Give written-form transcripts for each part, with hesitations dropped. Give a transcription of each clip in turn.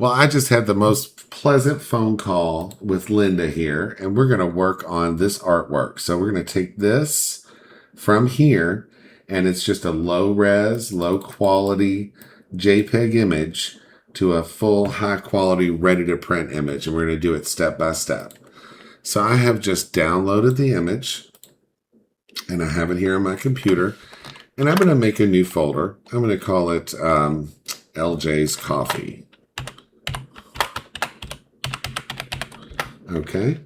Well, I just had the most pleasant phone call with Linda here, and we're going to work on this artwork. So we're going to take this from here, and it's just a low res, low quality JPEG image to a full high quality ready to print image, and we're going to do it step by step. So I have just downloaded the image, and I have it here on my computer, and I'm going to make a new folder. I'm going to call it LJ's Coffee. Okay,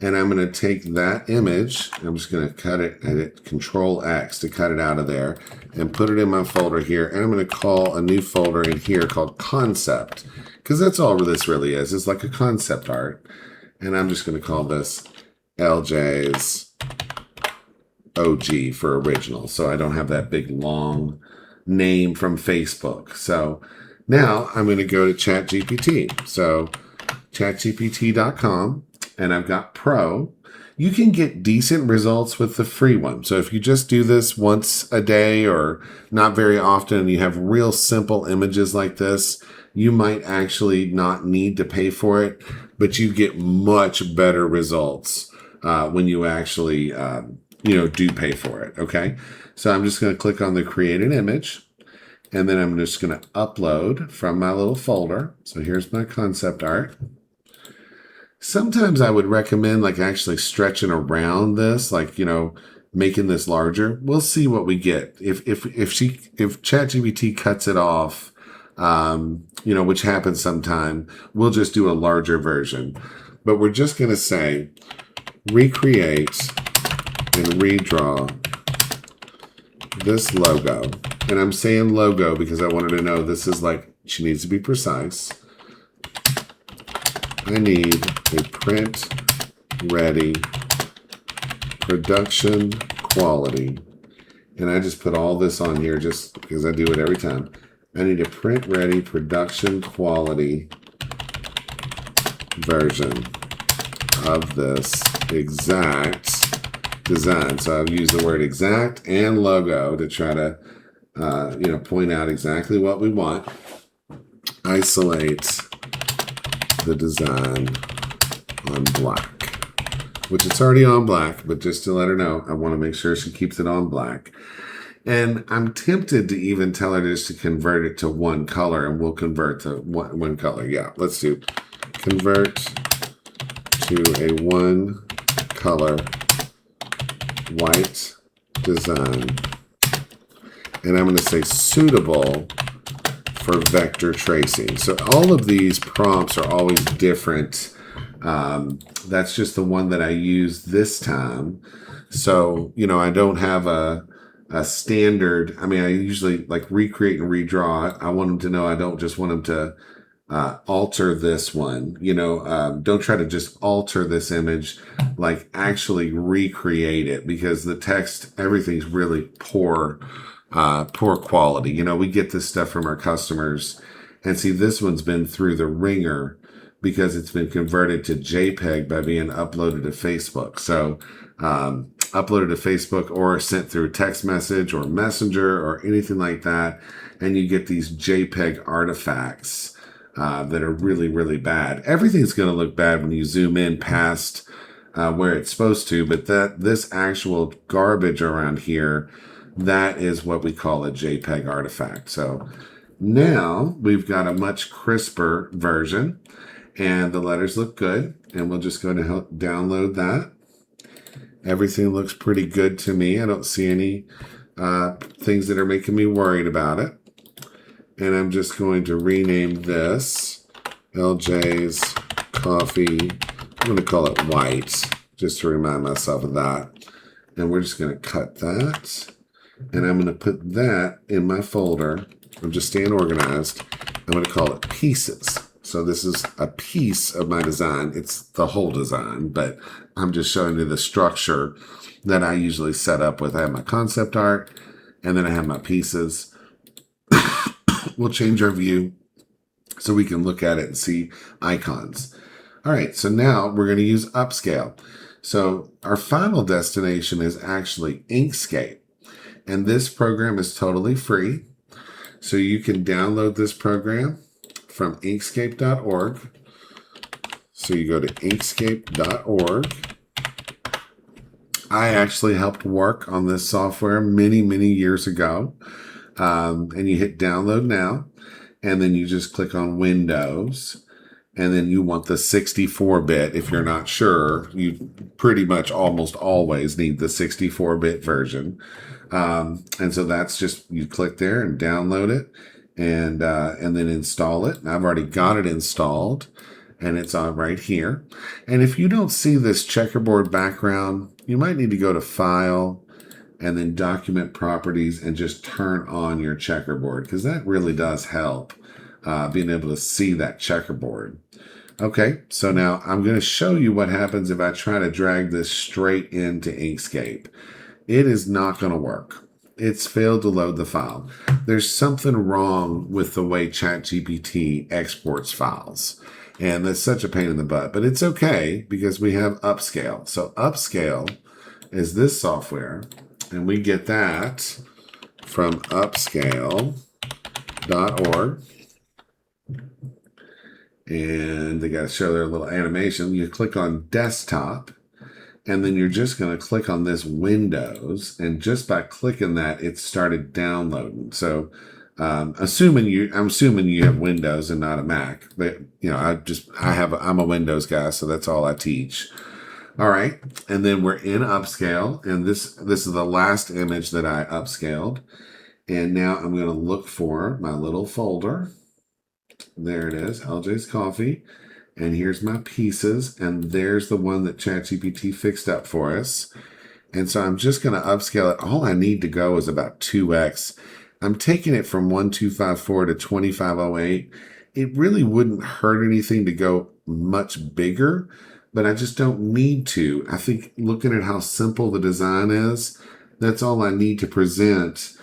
and I'm going to take that image. I'm just going to cut it, edit Control X to cut it out of there, and put it in my folder here. And I'm going to call a new folder in here called Concept, because that's all this really is. It's like a concept art. And I'm just going to call this LJ's OG for original, so I don't have that big long name from Facebook. So now I'm going to go to ChatGPT. So chatgpt.com, and I've got Pro. You can get decent results with the free one. So if you just do this once a day or not very often, and you have real simple images like this, you might actually not need to pay for it, but you get much better results when you actually, do pay for it. Okay. So I'm just going to click on the create an image, and then I'm just going to upload from my little folder. So here's my concept art. Sometimes I would recommend actually stretching around this, making this larger. We'll see what we get. If ChatGPT cuts it off, which happens sometime, we'll just do a larger version. But we're just going to say recreate and redraw this logo. And I'm saying logo because I wanted to know this is she needs to be precise. I need a print ready production quality. And I just put all this on here just because I do it every time. I need a print ready production quality version of this exact design. So I've used the word exact and logo to try to, point out exactly what we want. Isolate the design on black, which it's already on black, but just to let her know, I want to make sure she keeps it on black. And I'm tempted to even tell her just to convert it to one color, and we'll convert to one color. Yeah, let's do convert to a one color white design. And I'm going to say suitable for vector tracing. So all of these prompts are always different. That's just the one that I used this time. So, I don't have a standard. I usually recreate and redraw. I want them to know I don't just want them to alter this one. Don't try to just alter this image, actually recreate it, because the text, everything's really poor quality. We get this stuff from our customers, and see, this one's been through the ringer because it's been converted to JPEG by being uploaded to Facebook. So, uploaded to Facebook or sent through text message or messenger or anything like that. And you get these JPEG artifacts, that are really, really bad. Everything's going to look bad when you zoom in past, where it's supposed to, but this actual garbage around here, that is what we call a JPEG artifact. So now we've got a much crisper version, and the letters look good, and we'll just go to download that. Everything looks pretty good to me. I don't see any things that are making me worried about it. And I'm just going to rename this LJ's Coffee. I'm going to call it white, just to remind myself of that. And we're just going to cut that. And I'm going to put that in my folder. I'm just staying organized. I'm going to call it pieces. So this is a piece of my design. It's the whole design, but I'm just showing you the structure that I usually set up with. I have my concept art, and then I have my pieces. We'll change our view so we can look at it and see icons. All right, so now we're going to use upscale. So our final destination is actually Inkscape. And this program is totally free. So you can download this program from inkscape.org. So you go to inkscape.org. I actually helped work on this software many, many years ago. And you hit download now, and then you just click on Windows. And then you want the 64-bit. If you're not sure, you pretty much almost always need the 64-bit version. And so that's just, you click there and download it and then install it. And I've already got it installed and it's on right here. And if you don't see this checkerboard background, you might need to go to File and then Document Properties and just turn on your checkerboard, because that really does help being able to see that checkerboard. Okay, so now I'm going to show you what happens if I try to drag this straight into Inkscape. It is not going to work. It's failed to load the file. There's something wrong with the way ChatGPT exports files. And that's such a pain in the butt. But it's okay because we have Upscale. So Upscale is this software. And we get that from upscale.org. And they got to show their little animation. You click on Desktop. And then you're just going to click on this Windows, and just by clicking that, it started downloading. So, I'm assuming you have Windows and not a Mac. But I'm a Windows guy, so that's all I teach. All right, and then we're in Upscale, and this is the last image that I upscaled. And now I'm going to look for my little folder. There it is, LJ's Coffee. And here's my pieces, and there's the one that ChatGPT fixed up for us. And so I'm just going to upscale it. All I need to go is about 2x. I'm taking it from 1254 to 2508. It really wouldn't hurt anything to go much bigger, but I just don't need to. I think looking at how simple the design is, that's all I need to present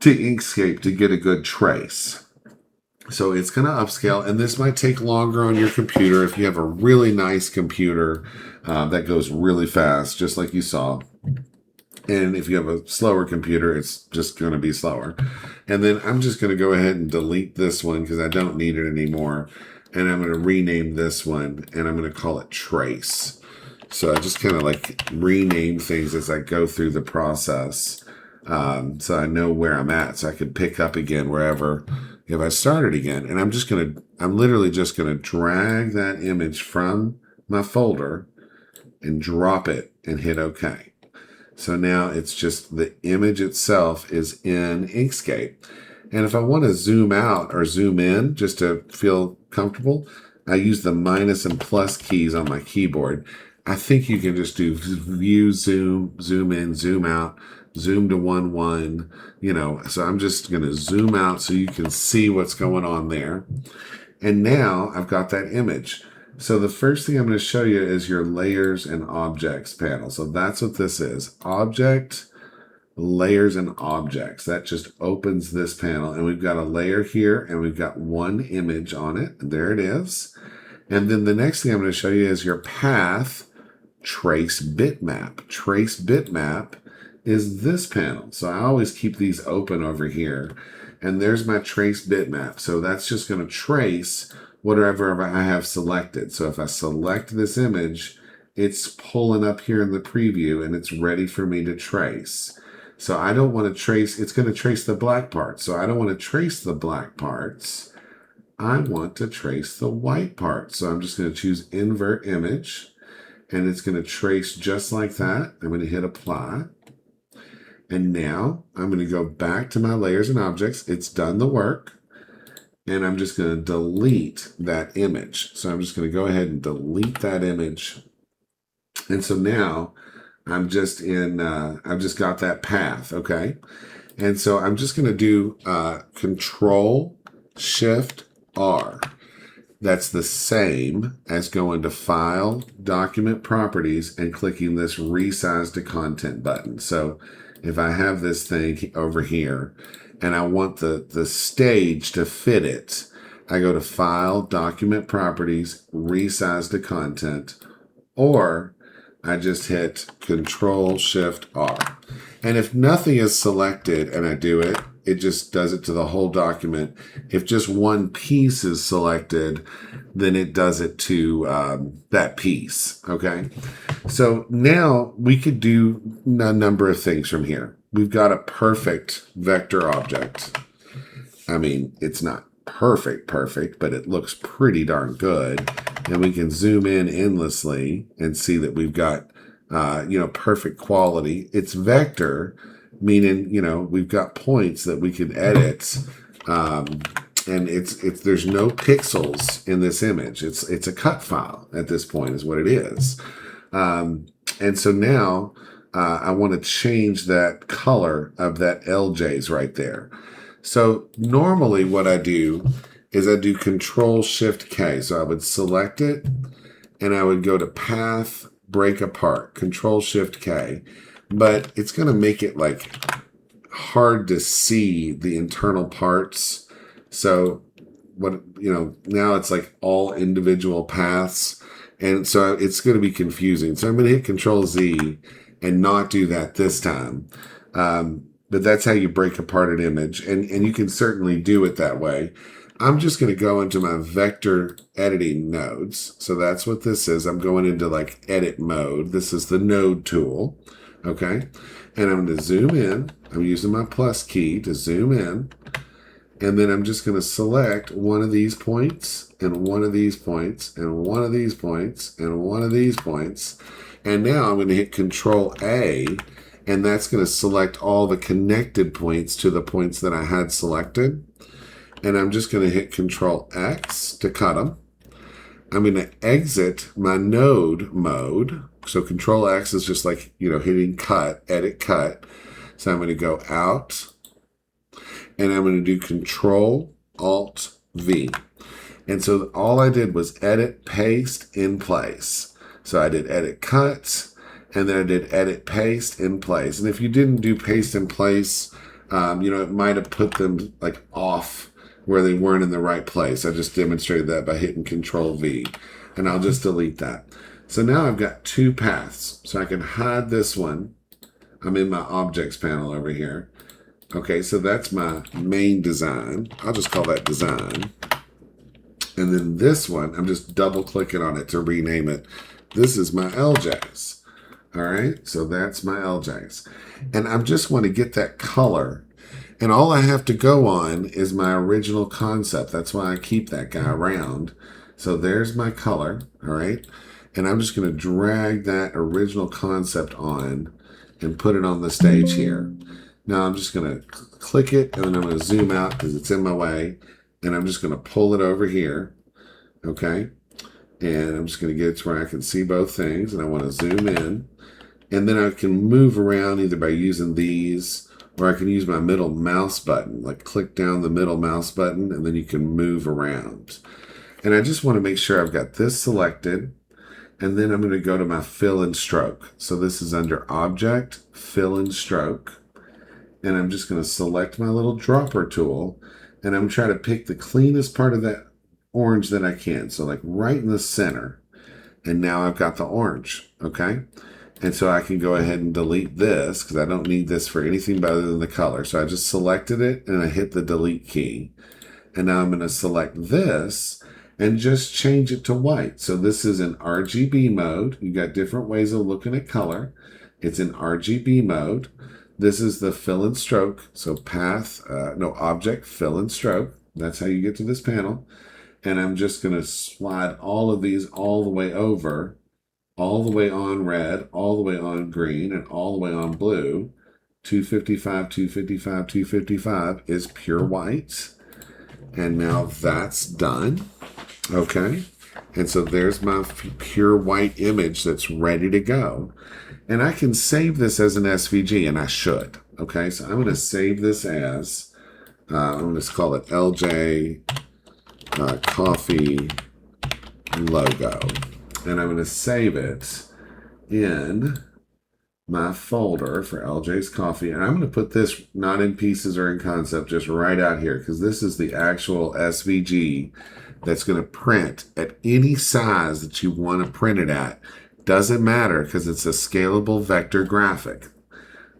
to Inkscape to get a good trace. So it's going to upscale, and this might take longer on your computer if you have a really nice computer that goes really fast, just like you saw. And if you have a slower computer, it's just going to be slower. And then I'm just going to go ahead and delete this one because I don't need it anymore. And I'm going to rename this one, and I'm going to call it Trace. So I just kind of like rename things as I go through the process, so I know where I'm at, so I can pick up again wherever if I started again. And I'm literally just going to drag that image from my folder and drop it and hit OK. So now it's just the image itself is in Inkscape. And if I want to zoom out or zoom in just to feel comfortable, I use the minus and plus keys on my keyboard. I think you can just do view, zoom, zoom in, zoom out, zoom to 1:1, so I'm just going to zoom out so you can see what's going on there. And now I've got that image. So the first thing I'm going to show you is your layers and objects panel. So that's what this is. Object, layers, and objects. That just opens this panel. And we've got a layer here, and we've got one image on it. There it is. And then the next thing I'm going to show you is your path, trace bitmap. Trace bitmap is this panel. So I always keep these open over here. And there's my trace bitmap. So that's just going to trace whatever I have selected. So if I select this image, it's pulling up here in the preview and it's ready for me to trace. So I don't want to trace, it's going to trace the black parts. So I don't want to trace the black parts. I want to trace the white parts. So I'm just going to choose invert image, and it's going to trace just like that. I'm going to hit apply. And now I'm going to go back to my layers and objects. It's done the work. And I'm just going to delete that image. So I'm just going to go ahead and delete that image. And so now I'm just I've just got that path. Okay. And so I'm just going to do Control Shift R. That's the same as going to File, Document Properties, and clicking this Resize to Content button. So if I have this thing over here and I want the stage to fit it, I go to File, Document Properties, Resize to Content, or I just hit Control Shift R. And if nothing is selected and I do it, it just does it to the whole document. If just one piece is selected, then it does it to that piece. Okay. So now we could do a number of things from here. We've got a perfect vector object. I mean, it's not perfect, but it looks pretty darn good. And we can zoom in endlessly and see that we've got, perfect quality. It's vector, meaning, we've got points that we can edit. And it's there's no pixels in this image. It's a cut file at this point is what it is. And so now I want to change that color of that LJ's right there. So normally what I do is I do Control Shift K. So I would select it and I would go to Path, Break Apart, Control Shift K. But it's going to make it like hard to see the internal parts. So now it's like all individual paths. And so it's going to be confusing. So I'm going to hit Control Z and not do that this time. But that's how you break apart an image. And you can certainly do it that way. I'm just going to go into my vector editing nodes. So that's what this is. I'm going into like edit mode. This is the node tool. Okay. And I'm going to zoom in. I'm using my plus key to zoom in. And then I'm just going to select one of these points and one of these points and one of these points and one of these points. And now I'm going to hit Control A, and that's going to select all the connected points to the points that I had selected. And I'm just going to hit Control X to cut them. I'm going to exit my node mode. So Control X is just like, hitting cut, edit cut. So I'm going to go out. And I'm going to do Control Alt V. And so all I did was edit, paste, in place. So I did edit cut, and then I did edit, paste, in place. And if you didn't do paste in place, it might have put them like off where they weren't in the right place. I just demonstrated that by hitting Control V. And I'll just delete that. So now I've got two paths. So I can hide this one. I'm in my objects panel over here. Okay, so that's my main design. I'll just call that design. And then this one, I'm just double clicking on it to rename it. This is my LJs. All right, so that's my LJs. And I just want to get that color. And all I have to go on is my original concept. That's why I keep that guy around. So there's my color, all right? And I'm just going to drag that original concept on and put it on the stage here. Now I'm just going to click it, and then I'm going to zoom out because it's in my way. And I'm just going to pull it over here. Okay. And I'm just going to get it to where I can see both things. And I want to zoom in. And then I can move around either by using these, or I can use my middle mouse button. Like click down the middle mouse button, and then you can move around. And I just want to make sure I've got this selected. And then I'm going to go to my fill and stroke. So this is under Object, Fill and Stroke. And I'm just going to select my little dropper tool, and I'm trying to pick the cleanest part of that orange that I can. So like right in the center. And now I've got the orange. Okay. And so I can go ahead and delete this because I don't need this for anything other than the color. So I just selected it and I hit the delete key. And now I'm going to select this and just change it to white. So this is in RGB mode. You got different ways of looking at color. It's in RGB mode. This is the fill and stroke. So object, fill and stroke. That's how you get to this panel. And I'm just going to slide all of these all the way over, all the way on red, all the way on green, and all the way on blue. 255, 255, 255 is pure white. And now that's done. Okay. And so there's my pure white image that's ready to go. And I can save this as an SVG, and I should. Okay, so I'm going to save this as, I'm going to call it LJ Coffee Logo. And I'm going to save it in my folder for LJ's Coffee. And I'm going to put this not in pieces or in concept, just right out here, because this is the actual SVG that's going to print at any size that you want to print it at. Doesn't matter because it's a scalable vector graphic.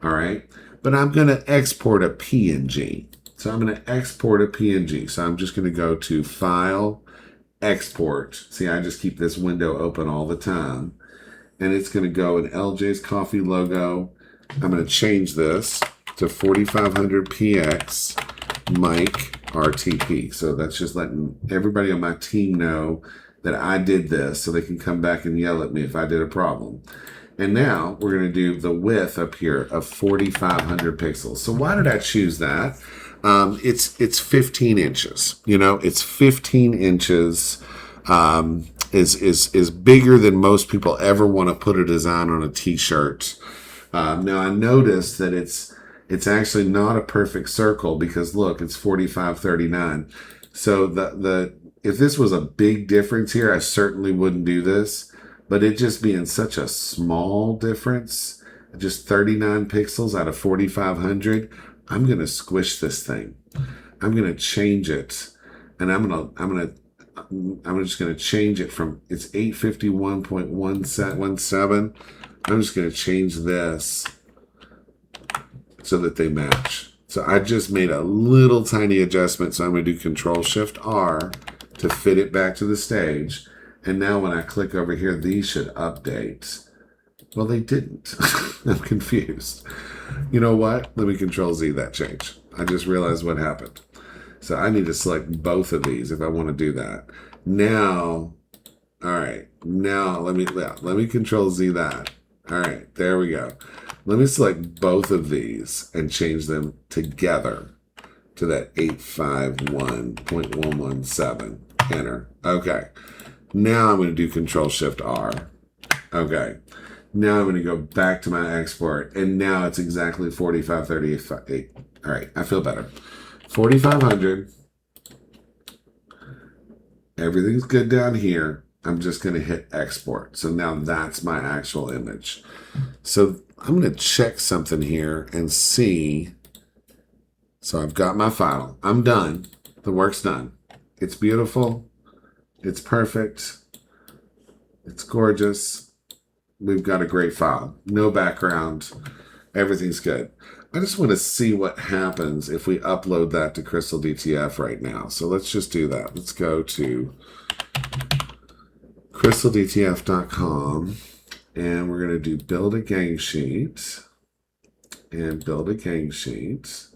All right. But I'm going to export a PNG. So I'm going to export a PNG. So I'm just going to go to File, Export. See, I just keep this window open all the time. And it's going to go in LJ's Coffee logo. I'm going to change this to 4500 PX mic RTP. So that's just letting everybody on my team know that I did this so they can come back and yell at me if I did a problem. And now we're going to do the width up here of 4,500 pixels. So why did I choose that? It's 15 inches. You know, it's 15 inches. Is bigger than most people ever want to put a design on a T-shirt. Now I noticed that it's actually not a perfect circle because look, it's 4539. So the if this was a big difference here, I certainly wouldn't do this. But it just being such a small difference, just 39 pixels out of 4,500, I'm going to squish this thing. I'm going to change it. And I'm just going to change it from, it's 851.17. I'm just going to change this so that they match. So I just made a little tiny adjustment. So I'm going to do Control-Shift-R to fit it back to the stage. And now when I click over here, these should update. Well, they didn't. I'm confused. You know what? Let me Control-Z that change. I just realized what happened. So I need to select both of these if I want to do that. Now, all right. Now let me Control-Z that. All right, there we go. Let me select both of these and change them together to that 851.117. Enter. Okay. Now I'm going to do Control-Shift-R. Okay. Now I'm going to go back to my export, and now it's exactly 4538. All right, I feel better. 4,500. Everything's good down here. I'm just going to hit export. So now that's my actual image. So I'm going to check something here and see. So I've got my file. I'm done. The work's done. It's beautiful. It's perfect. It's gorgeous. We've got a great file. No background. Everything's good. I just want to see what happens if we upload that to Crystal DTF right now. So let's just do that. Let's go to crystaldtf.com and we're going to do build a gang sheet and build a gang sheet.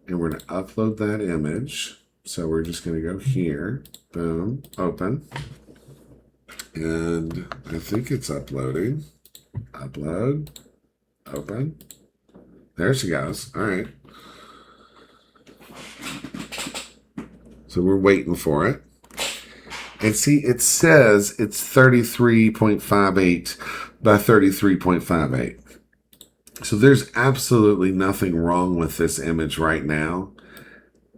And we're going to upload that image. So we're just going to go here, boom, open. And I think it's uploading. Upload, open. There she goes. All right. So we're waiting for it. And see, it says it's 33.58 by 33.58. So there's absolutely nothing wrong with this image right now,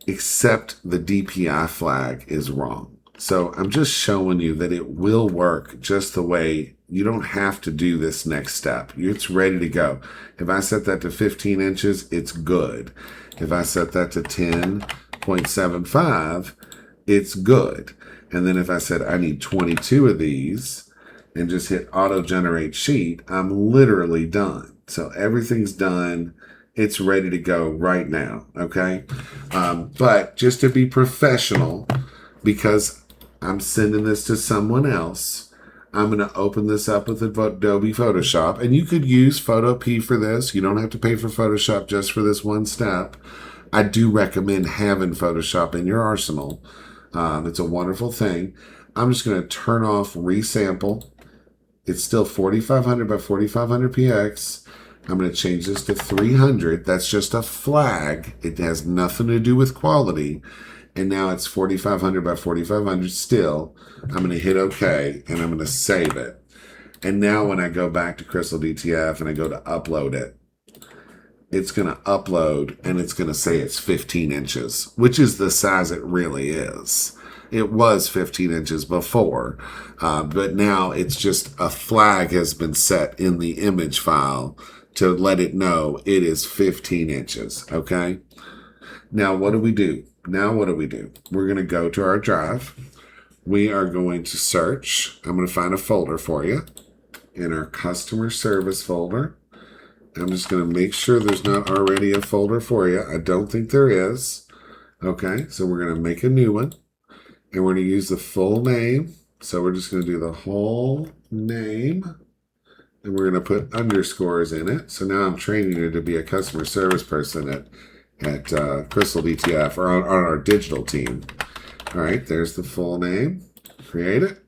except the DPI flag is wrong. So I'm just showing you that it will work just the way. You don't have to do this next step. It's ready to go. If I set that to 15 inches, it's good. If I set that to 10.75, it's good. And then if I said I need 22 of these and just hit auto generate sheet, I'm literally done. So everything's done. It's ready to go right now. Okay. But just to be professional, because I'm sending this to someone else, I'm going to open this up with Adobe Photoshop. And you could use Photopea for this. You don't have to pay for Photoshop just for this one step. I do recommend having Photoshop in your arsenal. It's a wonderful thing. I'm just going to turn off resample. It's still 4500 by 4500 px. I'm going to change this to 300. That's just a flag. It has nothing to do with quality. And now it's 4500 by 4500 still. I'm going to hit OK, and I'm going to save it. And now when I go back to Crystal DTF and I go to upload it, it's going to upload, and it's going to say it's 15 inches, which is the size it really is. It was 15 inches before, but now it's just a flag has been set in the image file to let it know it is 15 inches, okay? Now, what do we do? We're going to go to our drive. We are going to search. I'm going to find a folder for you in our customer service folder. I'm just going to make sure there's not already a folder for you. I don't think there is. Okay, so we're going to make a new one. And we're going to use the full name. So we're just going to do the whole name. And we're going to put underscores in it. So now I'm training you to be a customer service person at Crystal DTF or on our digital team. All right, there's the full name. Create it.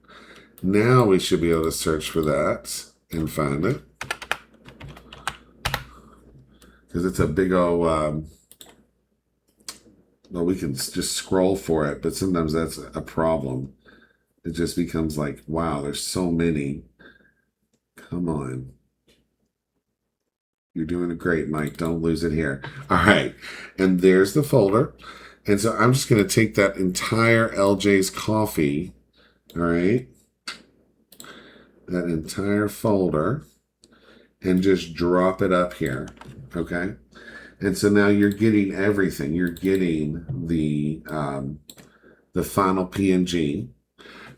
Now we should be able to search for that and find it. Because it's a big old, well, we can just scroll for it, but sometimes that's a problem. It just becomes like, wow, there's so many. Come on. You're doing great, Mike. Don't lose it here. All right. And there's the folder. And so I'm just going to take that entire LJ's Coffee, all right, that entire folder, and just drop it up here, okay? And so now you're getting everything. You're getting the final PNG,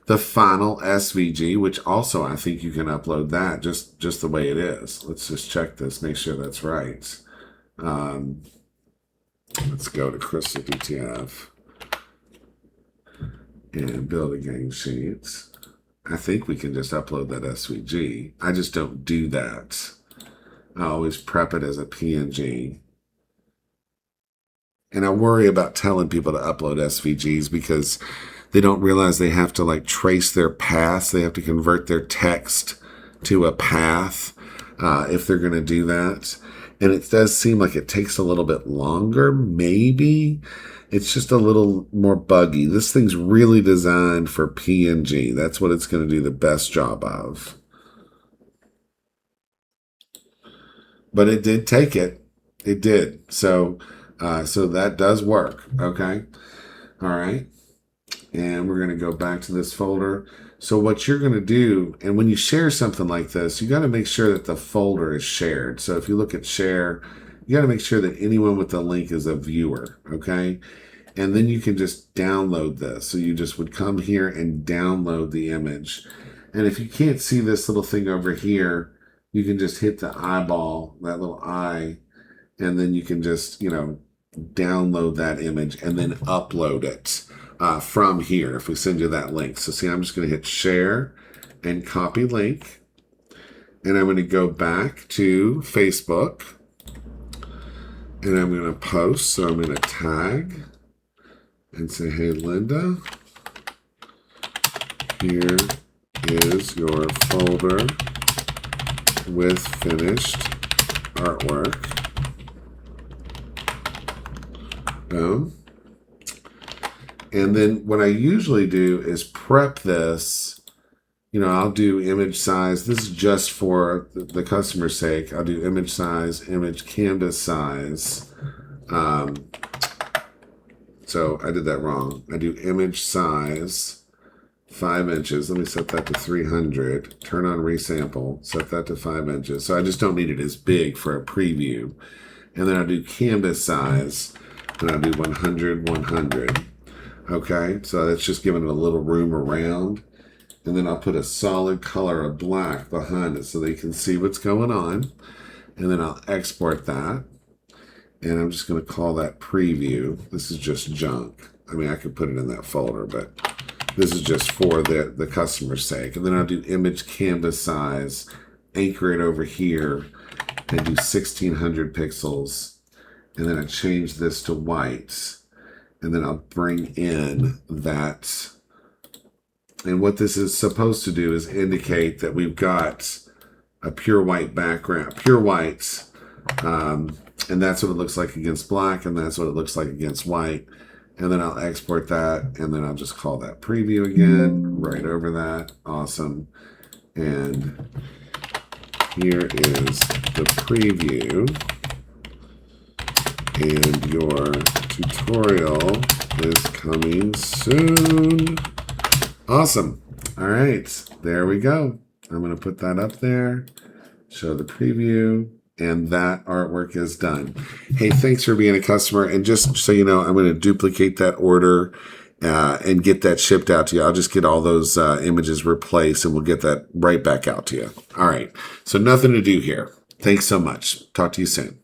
the final SVG, which also I think you can upload that just the way it is. Let's just check this, make sure that's right. Let's go to Crystal DTF and build a gang sheets. I think we can just upload that SVG. I just don't do that. I always prep it as a PNG. And I worry about telling people to upload SVGs because they don't realize they have to like trace their paths. They have to convert their text to a path if they're going to do that. And it does seem like it takes a little bit longer, maybe. It's just a little more buggy. This thing's really designed for PNG. That's what it's going to do the best job of. But it did take it. It did. So that does work. Okay. All right. And we're going to go back to this folder. So what you're going to do, and when you share something like this, you got to make sure that the folder is shared. So if you look at share, you got to make sure that anyone with the link is a viewer. Okay. And then you can just download this. So you just would come here and download the image. And if you can't see this little thing over here, you can just hit the eyeball, that little eye, and then you can just, download that image and then upload it from here if we send you that link. So see, I'm just going to hit share and copy link. And I'm going to go back to Facebook. And I'm going to post. So I'm going to tag and say, hey, Linda, here is your folder with finished artwork. Boom. And then what I usually do is prep this. I'll do image size. This is just for the customer's sake. I'll do image size, image canvas size. So I did that wrong. I do image size 5 inches. Let me set that to 300. Turn on resample. Set that to 5 inches. So I just don't need it as big for a preview. And then I'll do canvas size. And I'll do 100, 100. Okay, so that's just giving it a little room around. And then I'll put a solid color of black behind it so they can see what's going on. And then I'll export that. And I'm just going to call that preview. This is just junk. I mean, I could put it in that folder, but this is just for the customer's sake. And then I'll do image canvas size, anchor it over here, and do 1600 pixels. And then I change this to white. And then I'll bring in that. And what this is supposed to do is indicate that we've got a pure white background, pure whites. And that's what it looks like against black, and that's what it looks like against white. And then I'll export that, and then I'll just call that preview again, right over that. Awesome. And here is the preview. And your tutorial is coming soon. Awesome. All right, there we go. I'm going to put that up there, show the preview. And that artwork is done. Hey, thanks for being a customer. And just so you know, I'm going to duplicate that order and get that shipped out to you. I'll just get all those images replaced and we'll get that right back out to you. All right. So nothing to do here. Thanks so much. Talk to you soon.